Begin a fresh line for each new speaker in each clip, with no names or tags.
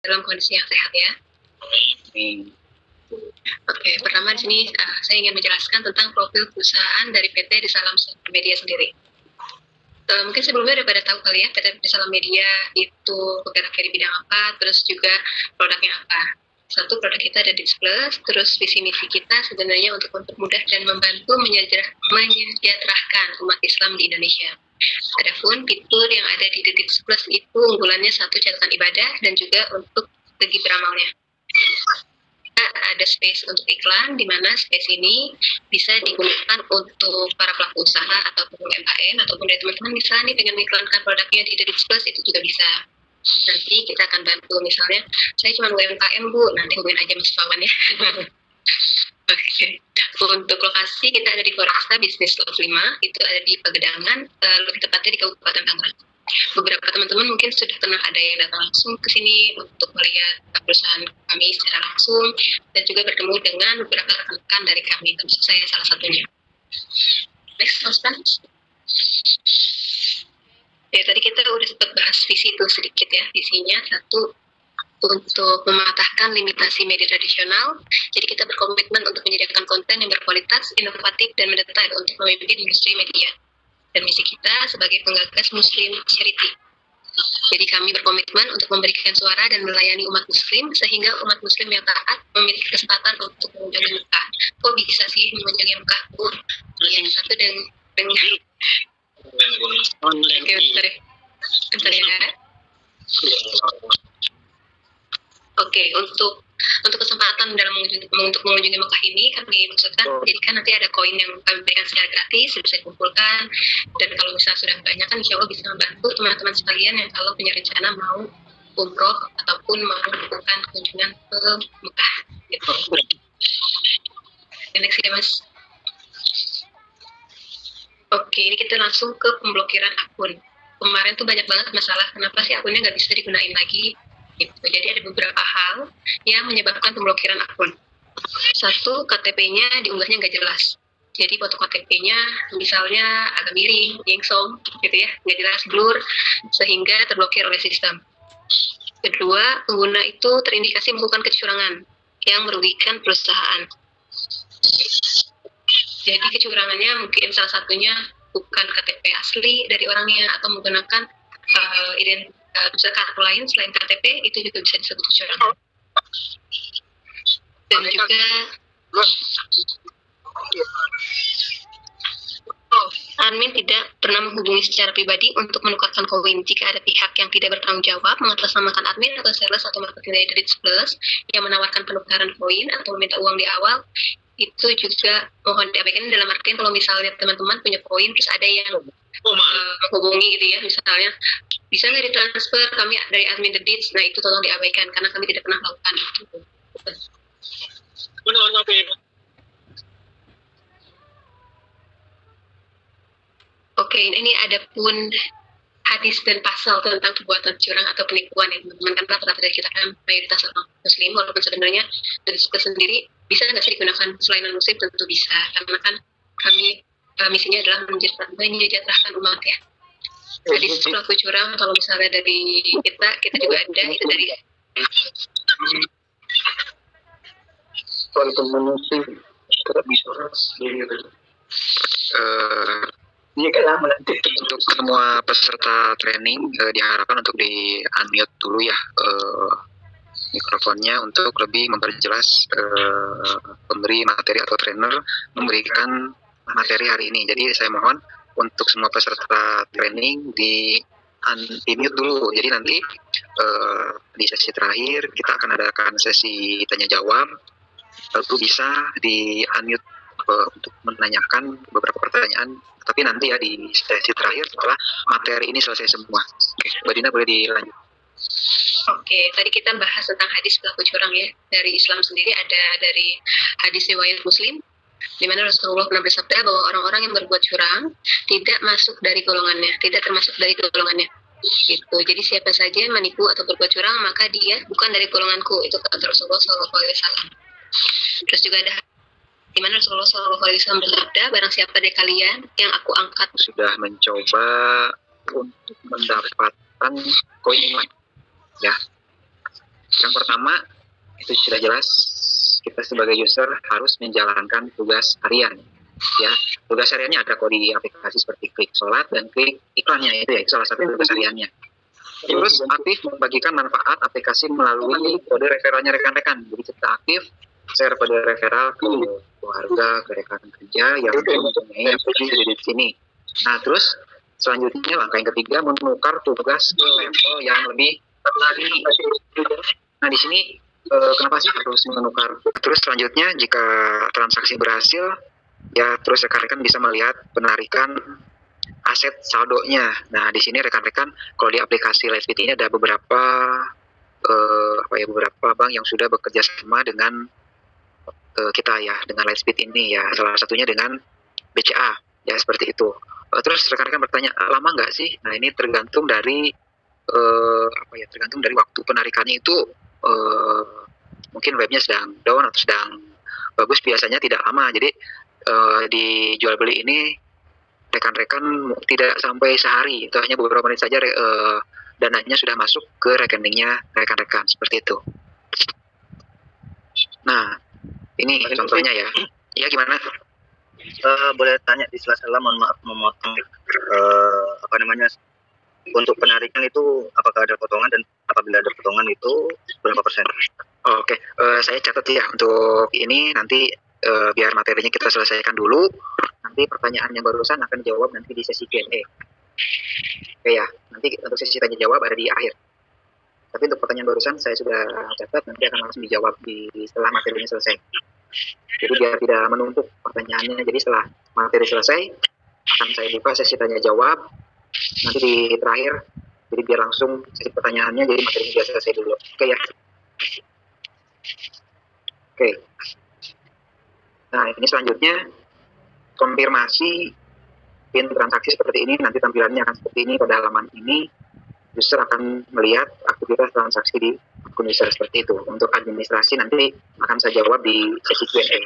dalam kondisi yang sehat ya. Oke, pertama di sini saya ingin menjelaskan tentang profil perusahaan dari PT Disalam Media sendiri. Mungkin sebelumnya udah pada tahu kali ya, PT Disalam Media itu bergerak di bidang apa, terus juga produknya apa. Satu, produk kita ada Dips Plus, terus visi misi kita sebenarnya untuk mempermudah dan membantu menyejahterakan umat Islam di Indonesia. Adapun fitur yang ada di Dips Plus itu unggulannya satu, catatan ibadah dan juga untuk segi beramalnya. Ada space untuk iklan, di mana space ini bisa digunakan untuk para pelaku usaha ataupun UMKM, ataupun dari teman-teman misalnya nih pengen mengiklankan produknya di Dips Plus, itu juga bisa. Nanti kita akan bantu, misalnya saya cuma UMKM Bu, nanti hubungin aja Mas Pawan ya. Oke. Untuk lokasi kita ada di Foresta Bisnis Lot 5, itu ada di Pegedangan, lebih tepatnya di Kabupaten Tangerang. Beberapa teman-teman mungkin sudah pernah ada yang datang langsung ke sini untuk melihat perusahaan kami secara langsung dan juga bertemu dengan beberapa rekan-rekan dari kami, termasuk saya salah satunya. Next, Mas. Ya, tadi kita udah sempat bahas visi itu sedikit ya. Visinya satu, untuk mematahkan limitasi media tradisional. Jadi kita berkomitmen untuk menyediakan konten yang berkualitas, inovatif, dan mendetail untuk memimpin industri media. Dan misi kita sebagai penggagas Muslim Charity. Jadi kami berkomitmen untuk memberikan suara dan melayani umat Muslim, sehingga umat Muslim yang taat memiliki kesempatan untuk mengunjungi Mekah. Kok bisa sih mengunjungi Mekah? Yang satu dengan Oke, bentar ya. Oke, untuk kesempatan dalam mengunjungi Mekah ini kami maksudkan, jadi kan nanti ada koin yang kami berikan secara gratis, bisa dikumpulkan, dan kalau misalnya sudah banyak kan insya Allah bisa membantu teman-teman sekalian yang kalau punya rencana mau umroh ataupun mau melakukan kunjungan ke Mekah gitu. Next ya Mas. Oke, ini kita langsung ke pemblokiran akun. Kemarin tuh banyak banget masalah, kenapa sih akunnya nggak bisa digunain lagi? Gitu. Jadi ada beberapa hal yang menyebabkan pemblokiran akun. Satu, KTP-nya diunggahnya nggak jelas. Jadi foto KTP-nya misalnya agak miring, nyengsong, gitu ya, nggak jelas, blur, sehingga terblokir oleh sistem. Kedua, pengguna itu terindikasi melakukan kecurangan yang merugikan perusahaan. Jadi kecurangannya mungkin salah satunya bukan KTP asli dari orangnya atau menggunakan kartu lain selain KTP, itu juga bisa disebut kecurangan. Dan juga admin tidak pernah menghubungi secara pribadi untuk menukarkan koin. Jika ada pihak yang tidak bertanggung jawab mengatasnamakan admin atau sales atau marketing dari Dips Plus yang menawarkan penukaran koin atau meminta uang di awal, itu juga mohon diabaikan. Dalam artian kalau misalnya teman-teman punya koin terus ada yang menghubungi gitu ya, misalnya bisa nggak ditransfer kami dari admin The Dips, nah itu tolong diabaikan karena kami tidak pernah melakukan itu. Oke, ini ada pun hadis dan pasal tentang perbuatan curang atau penipuan ya teman-teman, kan rata-rata dari kita kan mayoritas orang Muslim, walaupun sebenarnya dari kita sendiri bisa nggak sih digunakan selain non-Muslim? Tentu bisa, karena kan kami misinya adalah menyejahterakan umat ya. Hadis pelaku curang kalau misalnya dari kita juga ada, itu dari
Muslim tidak bisa untuk semua peserta training diharapkan untuk di unmute dulu ya mikrofonnya untuk lebih memperjelas pemberi materi atau trainer memberikan materi hari ini. Jadi saya mohon untuk semua peserta training di unmute dulu. Jadi nanti di sesi terakhir kita akan adakan sesi tanya jawab, lalu bisa di unmute untuk menanyakan beberapa pertanyaan, tapi nanti ya di sesi terakhir setelah materi ini selesai semua. Oke, Mbak Dina boleh dilanjut.
Oke, tadi kita bahas tentang hadis pelaku curang ya. Dari Islam sendiri ada dari hadis riwayat Muslim, di mana Rasulullah pernah bersabda bahwa orang-orang yang berbuat curang tidak masuk dari golongannya, tidak termasuk dari golongannya. Gitu. Jadi siapa saja yang menipu atau berbuat curang maka dia bukan dari golonganku, itu kata Rasulullah SAW. Terus juga ada di mana Rasulullah SAW bersabda, barang siapa dari kalian yang aku angkat
sudah mencoba untuk mendapatkan koin iman, ya, Yang pertama itu sudah jelas, kita sebagai user harus menjalankan tugas harian. Ya, tugas hariannya ada kok di aplikasi seperti klik sholat dan klik iklannya, itu salah satu tugas hariannya. Terus aktif membagikan manfaat aplikasi melalui kode referralnya rekan-rekan. Jadi kita aktif share kode referral ke keluarga, ke rekan kerja yang mempunyai aplikasi di sini. Nah, terus selanjutnya langkah yang ketiga, menukar tugas ke level yang lebih tinggi. Nah, di sini kenapa sih harus menukar? Terus selanjutnya jika transaksi berhasil, ya terus rekan-rekan bisa melihat penarikan aset saldonya. Nah, di sini rekan-rekan kalau di aplikasi Lightspeed ini ada beberapa beberapa bank yang sudah bekerja sama dengan kita ya, dengan Lightspeed ini ya. Salah satunya dengan BCA ya, seperti itu. Terus rekan-rekan bertanya, lama nggak sih? Nah, ini tergantung dari tergantung dari waktu penarikannya itu. Mungkin webnya sedang down atau sedang bagus, biasanya tidak lama. Jadi di jual beli ini rekan-rekan tidak sampai sehari, itu hanya beberapa menit saja dananya sudah masuk ke rekeningnya rekan-rekan, seperti itu. Nah, ini contohnya ya. Ya, gimana?
Boleh tanya di sela-sela, mohon maaf memotong, untuk penarikan itu apakah ada potongan, dan apabila ada potongan itu berapa persen?
Oke. Saya catat ya untuk ini, nanti biar materinya kita selesaikan dulu. Nanti pertanyaan yang barusan akan dijawab nanti di sesi Q&A. Oke ya, nanti untuk sesi tanya jawab ada di akhir. Tapi untuk pertanyaan barusan saya sudah catat, nanti akan langsung dijawab setelah materinya selesai. Jadi biar tidak menumpuk pertanyaannya, jadi setelah materi selesai akan saya buka sesi tanya jawab nanti di terakhir. Jadi biar langsung sesi pertanyaannya, jadi materinya sudah selesai dulu. Oke ya. Oke. Nah, ini selanjutnya konfirmasi PIN transaksi seperti ini. Nanti tampilannya akan seperti ini. Pada halaman ini user akan melihat aktivitas transaksi di akun user seperti itu. Untuk administrasi nanti akan saya jawab di sesi Q&A.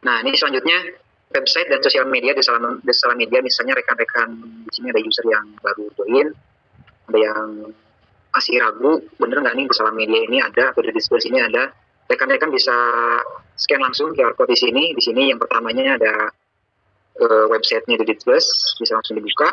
Nah, ini selanjutnya website dan sosial media di sosial media. Misalnya rekan-rekan di sini ada user yang baru join, ada yang masih ragu, bener nggak nih di sosial media ini ada, atau di display sini ada. Rekan-rekan bisa scan langsung QR code di sini. Di sini yang pertamanya ada websitenya di Plus, bisa langsung dibuka.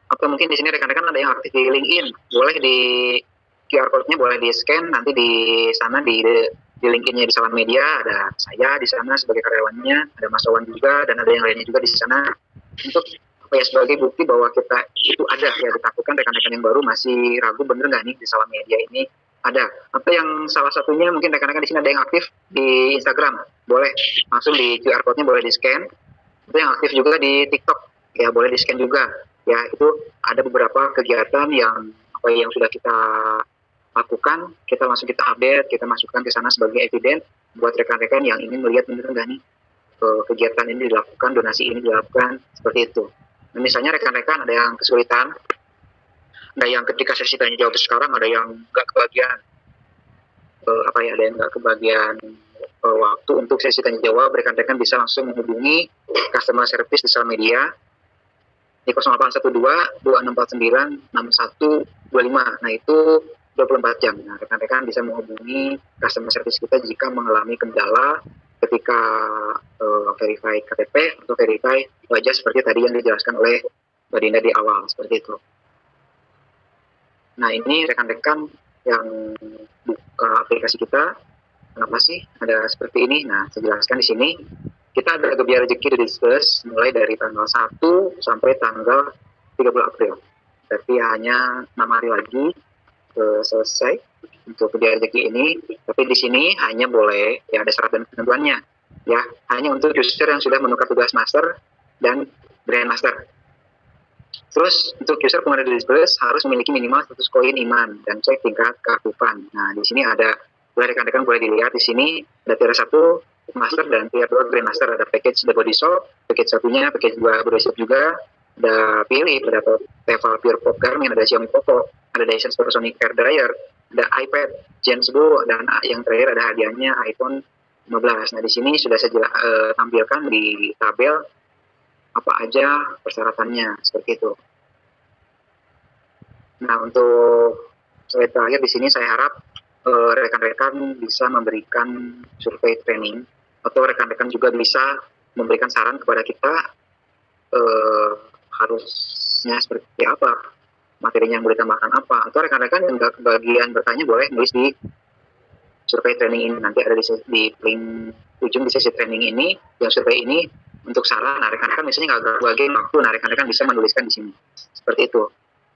Atau mungkin di sini rekan-rekan ada yang aktif di LinkedIn, boleh di QR code-nya boleh di scan, nanti di sana di LinkedIn-nya di sosial media ada saya di sana sebagai karyawannya, ada Mas Owan juga, dan ada yang lainnya juga di sana, untuk sebagai bukti bahwa kita itu ada ya. Ditakutkan rekan-rekan yang baru masih ragu, bener nggak nih di sosial media ini ada. Atau yang salah satunya mungkin rekan-rekan di sini ada yang aktif di Instagram, boleh langsung di QR code-nya boleh di scan. Itu yang aktif juga di TikTok ya, boleh di scan juga ya. Itu ada beberapa kegiatan yang sudah kita lakukan, kita langsung kita update, kita masukkan ke sana sebagai evidence buat rekan-rekan yang ingin melihat bener nggak nih kegiatan ini dilakukan, donasi ini dilakukan, seperti itu. Nah, misalnya rekan-rekan ada yang kesulitan, ada yang ketika sesi tanya jawab sekarang ada yang nggak kebagian ada yang nggak kebagian waktu untuk sesi tanya jawab, rekan-rekan bisa langsung menghubungi customer service di sosial media di 0812 2649 6125. Nah, itu 24 jam. Nah, rekan-rekan bisa menghubungi customer service kita jika mengalami kendala ketika verify KTP atau verify wajah seperti tadi yang dijelaskan oleh Mbak Dinda di awal, seperti itu. Nah, ini rekan-rekan yang buka aplikasi kita, kenapa sih ada seperti ini? Nah, saya jelaskan di sini. Kita ada Gebiar Rezeki di Disperse mulai dari tanggal 1 sampai tanggal 30 April. Berarti hanya 6 hari lagi selesai untuk Gebiar Rezeki ini. Tapi di sini hanya boleh, ya ada syarat dan ketentuannya. Ya, hanya untuk user yang sudah menukar tugas master dan grandmaster. Terus untuk user pengguna Disperse harus memiliki minimal 100 koin iman dan cek tingkat keaktifan. Nah, di sini ada, boleh rekan-rekan boleh dilihat di sini ada tier 1 master dan tier 2 grandmaster. Ada package The Body Shop, package satunya, package 2 Body Shop juga. Ada Philips, ada Tefal Pure Pop Garmin, ada Xiaomi Poco, ada Dyson Supersonic Hair Dryer, ada iPad Gen 10, dan yang terakhir ada hadiahnya iPhone 15. Nah, di sini sudah saya tampilkan di tabel apa aja persyaratannya, seperti itu. Nah, untuk slide terakhir di sini saya harap rekan-rekan bisa memberikan survei training atau rekan-rekan juga bisa memberikan saran kepada kita harusnya seperti apa, materinya yang boleh tambahkan apa, atau rekan-rekan yang bagian bertanya boleh nulis di survei training ini, nanti ada di link ujung di sesi training ini, yang survei ini untuk saran. Nah, rekan-rekan misalnya nggak bagian waktu, nah rekan-rekan bisa menuliskan di sini, seperti itu.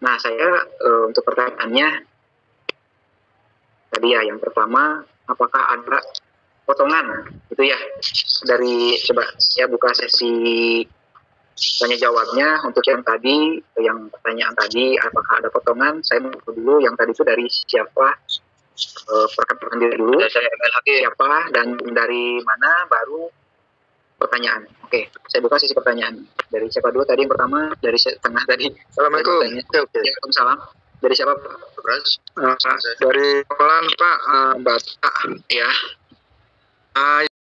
Nah, saya untuk pertanyaannya tadi ya, yang pertama, apakah ada potongan gitu ya dari, coba saya buka sesi tanya jawabnya untuk yang tadi, yang pertanyaan tadi, apakah ada potongan. Saya mau dulu yang tadi itu dari siapa, perkenalkan diri dulu, siapa dan dari mana, baru pertanyaan. Oke, saya buka sesi pertanyaan. Dari siapa dulu tadi yang pertama, dari tengah tadi.
Assalamualaikum.
Waalaikumsalam. Dari siapa?
Dari Polan Pak, Batak.
Ya.